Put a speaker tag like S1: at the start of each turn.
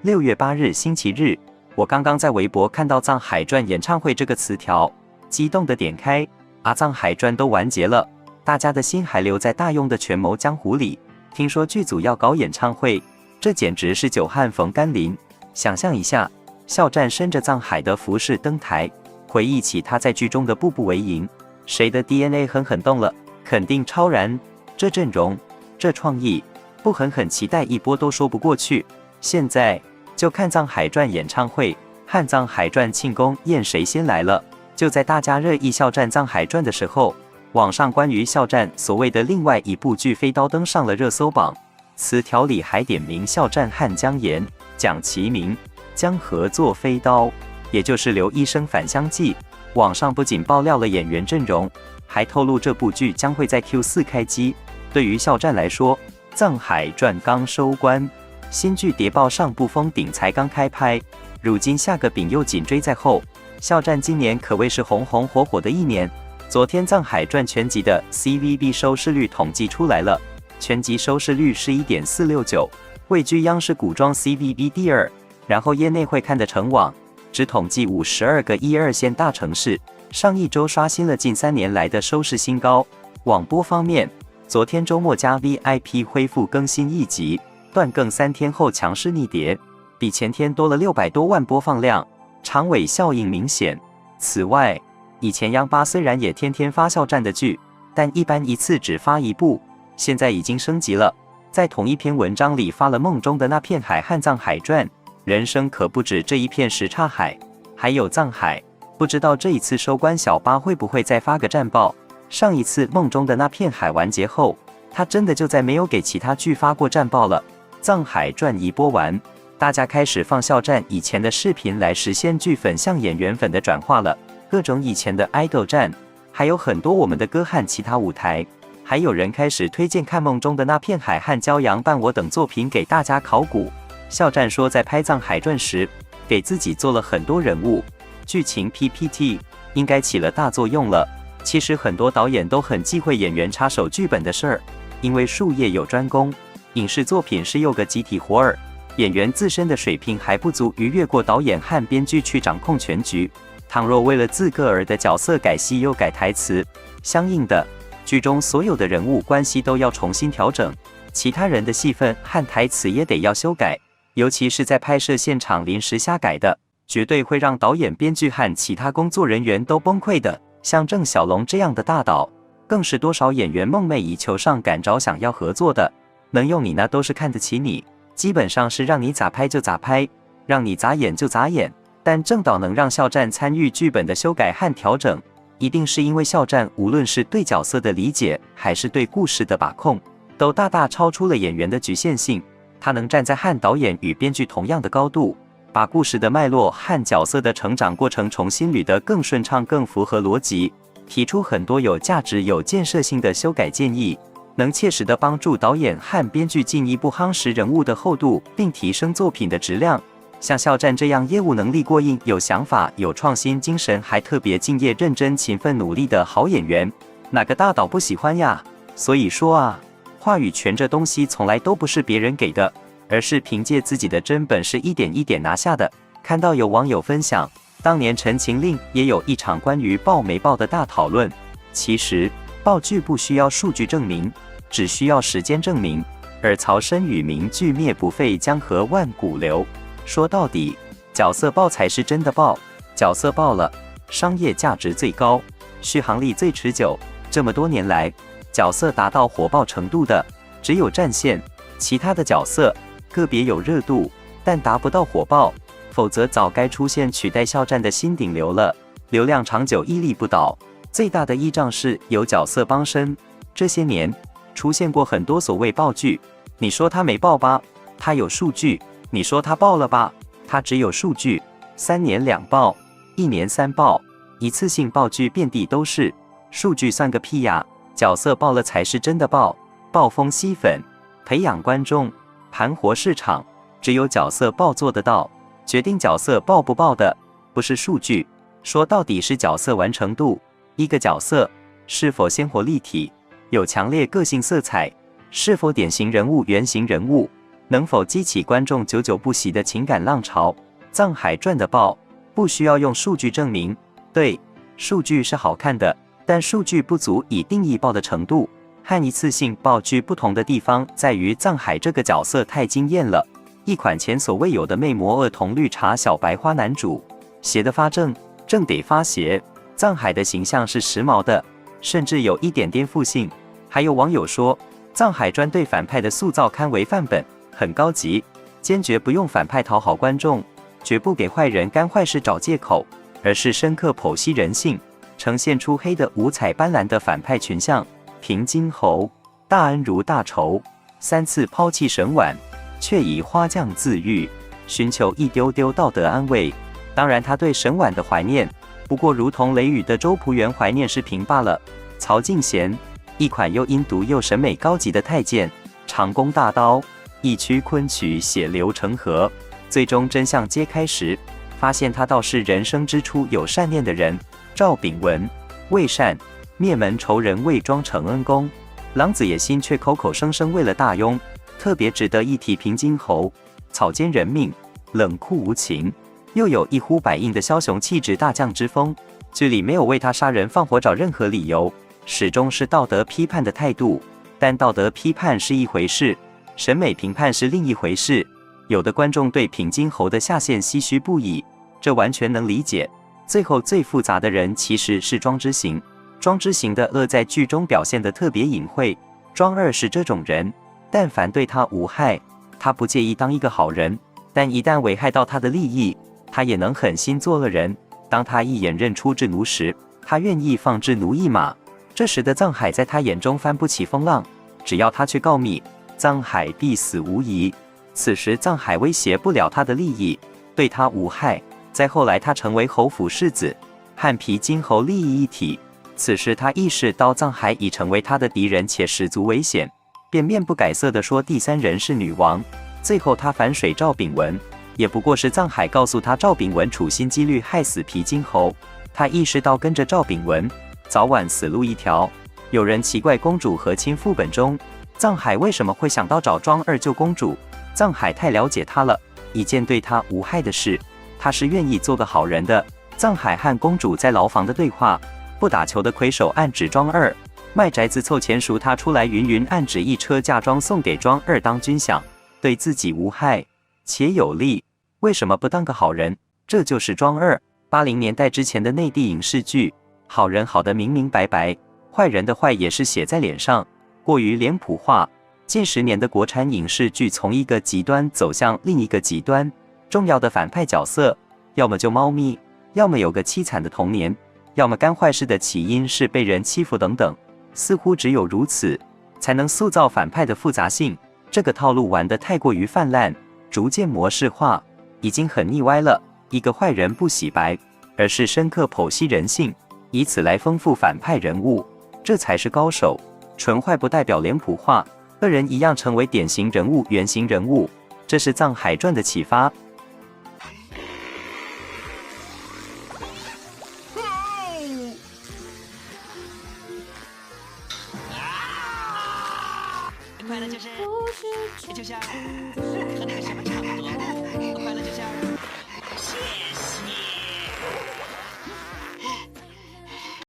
S1: 6月8日星期日，我刚刚在微博看到《藏海传》演唱会这个词条，激动的点开，《藏海传》都完结了，大家的心还留在大庸的权谋江湖里。听说剧组要搞演唱会，这简直是久旱逢甘霖。想象一下，肖战身着藏海的服饰登台，回忆起他在剧中的步步为营，谁的 DNA 狠狠动了？肯定超燃！这阵容，这创意，不狠狠期待一波都说不过去。现在就看《藏海传》演唱会和《藏海传》庆功宴谁先来了。就在大家热议肖战《藏海传》的时候，网上关于肖战所谓的另外一部剧《飞刀》登上了热搜榜，词条里还点名肖战和姜妍、蒋奇明将合作《飞刀》，也就是刘医生返乡记。网上不仅爆料了演员阵容，还透露这部剧将会在 Q4 开机。对于肖战来说，《藏海传》刚收官，新剧谍报上部封顶才刚开拍，如今下个饼又紧追在后。肖战今年可谓是红红火火的一年。昨天《藏海传》全集的 CVB 收视率统计出来了，全集收视率是 1.469， 位居央视古装 CVB 第2。然后业内会看的成网只统计52个1、2线大城市，上一周刷新了近3年来的收视新高。网播方面，昨天周末加 VIP 恢复更新1集，断更3天后强势逆跌，比前天多了600多万播放量，长尾效应明显。此外，以前央八虽然也天天发肖战的剧，但一般一次只发1部，现在已经升级了，在同一篇文章里发了梦中的那片海和藏海传。人生可不止这一片什刹海，还有藏海。不知道这一次收官小巴会不会再发个战报？上一次梦中的那片海完结后，他真的就再没有给其他剧发过战报了。藏海传一播完，大家开始放肖战以前的视频来实现剧粉向演员粉的转化了，各种以前的 idol 战，还有很多我们的歌和其他舞台，还有人开始推荐看梦中的那片海和骄阳伴我等作品给大家考古。肖战说在拍藏海传时，给自己做了很多人物剧情 PPT， 应该起了大作用了。其实很多导演都很忌讳演员插手剧本的事儿，因为术业有专攻，影视作品是6个集体活儿，演员自身的水平还不足于越过导演和编剧去掌控全局。倘若为了自个儿的角色改戏又改台词，相应的，剧中所有的人物关系都要重新调整，其他人的戏份和台词也得要修改。尤其是在拍摄现场临时瞎改的，绝对会让导演、编剧和其他工作人员都崩溃的。像郑晓龙这样的大导，更是多少演员梦寐以求上赶着想要合作的。能用你那都是看得起你，基本上是让你咋拍就咋拍，让你咋演就咋演。但郑导能让肖战参与剧本的修改和调整，一定是因为肖战无论是对角色的理解，还是对故事的把控，都大大超出了演员的局限性。他能站在和导演与编剧同样的高度，把故事的脉络和角色的成长过程重新捋得更顺畅、更符合逻辑，提出很多有价值、有建设性的修改建议，能切实地帮助导演和编剧进一步夯实人物的厚度，并提升作品的质量。像肖战这样业务能力过硬、有想法、有创新精神，还特别敬业、认真、勤奋、努力的好演员，哪个大导不喜欢呀？所以说啊，话语权这东西从来都不是别人给的，而是凭借自己的真本事一点一点拿下的。看到有网友分享，当年《陈情令》也有一场关于爆没爆的大讨论。其实爆剧不需要数据证明，只需要时间证明。而曹参与名剧灭不废，江河万古流。说到底，角色爆才是真的爆，角色爆了，商业价值最高，续航力最持久。这么多年来，角色达到火爆程度的只有战线，其他的角色个别有热度，但达不到火爆，否则早该出现取代肖战的新顶流了。流量长久屹立不倒，最大的依仗是有角色帮身。这些年出现过很多所谓爆剧，你说他没爆吧，他有数据；你说他爆了吧，他只有数据。3年2爆，1年3爆，一次性爆剧遍地都是，数据算个屁呀！角色爆了才是真的爆，爆风吸粉，培养观众，盘活市场，只有角色爆做得到。决定角色爆不爆的，不是数据，说到底是角色完成度。一个角色是否鲜活立体，有强烈个性色彩，是否典型人物、原型人物，能否激起观众久久不息的情感浪潮？《藏海传》的爆不需要用数据证明，对，数据是好看的，但数据不足以定义爆的程度。和一次性爆剧不同的地方在于，藏海这个角色太惊艳了，一款前所未有的魅魔儿童绿茶小白花男主，邪得发正，正得发邪。藏海的形象是时髦的，甚至有一点颠覆性。还有网友说，藏海专对反派的塑造堪为范本，很高级，坚决不用反派讨好观众，绝不给坏人干坏事找借口，而是深刻剖析人性，呈现出黑的五彩斑斓的反派群像。平津侯大恩如大仇，3次抛弃神碗，却以花酱自愈，寻求一丢丢道德安慰。当然，他对神碗的怀念，不过如同雷雨的周朴园怀念视频罢了。曹敬贤，一款又阴毒又审美高级的太监，长弓大刀，一曲昆曲血流成河。最终真相揭开时，发现他倒是人生之初有善念的人。赵炳文，为善灭门仇人，伪装成恩公，狼子野心却口口声声为了大庸。特别值得一提平津侯，草菅人命，冷酷无情，又有一呼百应的枭雄气质大将之风。剧里没有为他杀人放火找任何理由，始终是道德批判的态度。但道德批判是一回事，审美评判是另一回事。有的观众对平津侯的下线唏嘘不已，这完全能理解。最后最复杂的人其实是庄之行。庄之行的恶在剧中表现得特别隐晦。庄二是这种人，但凡对他无害，他不介意当一个好人；但一旦危害到他的利益，他也能狠心做恶人。当他一眼认出智奴时，他愿意放智奴一马。这时的藏海在他眼中翻不起风浪，只要他去告密，藏海必死无疑。此时藏海威胁不了他的利益，对他无害。再后来他成为侯府世子，和皮金侯利益一体。此时他意识到藏海已成为他的敌人且十足危险，便面不改色地说第三人是女王。最后他反水赵炳文，也不过是藏海告诉他赵炳文处心积虑害死皮金侯。他意识到跟着赵炳文，早晚死路一条。有人奇怪公主和亲副本中，藏海为什么会想到找庄二救公主？藏海太了解他了，一件对他无害的事，他是愿意做个好人的。藏海和公主在牢房的对话，不打球的魁首暗指庄二，卖宅子凑钱赎他出来，云云暗指一车嫁妆送给庄二当军饷，对自己无害且有利，为什么不当个好人？这就是庄二。80年代之前的内地影视剧，好人好的明明白白，坏人的坏也是写在脸上，过于脸谱化。近10年的国产影视剧从一个极端走向另一个极端，重要的反派角色要么救猫咪，要么有个凄惨的童年，要么干坏事的起因是被人欺负等等。似乎只有如此，才能塑造反派的复杂性。这个套路玩得太过于泛滥，逐渐模式化，已经很腻歪了。一个坏人不洗白，而是深刻剖析人性，以此来丰富反派人物，这才是高手。纯坏不代表脸谱化，恶人一样成为典型人物、原型人物。这是《藏海传》的启发。
S2: 快乐就是就像和那个什么差不多，快乐就像谢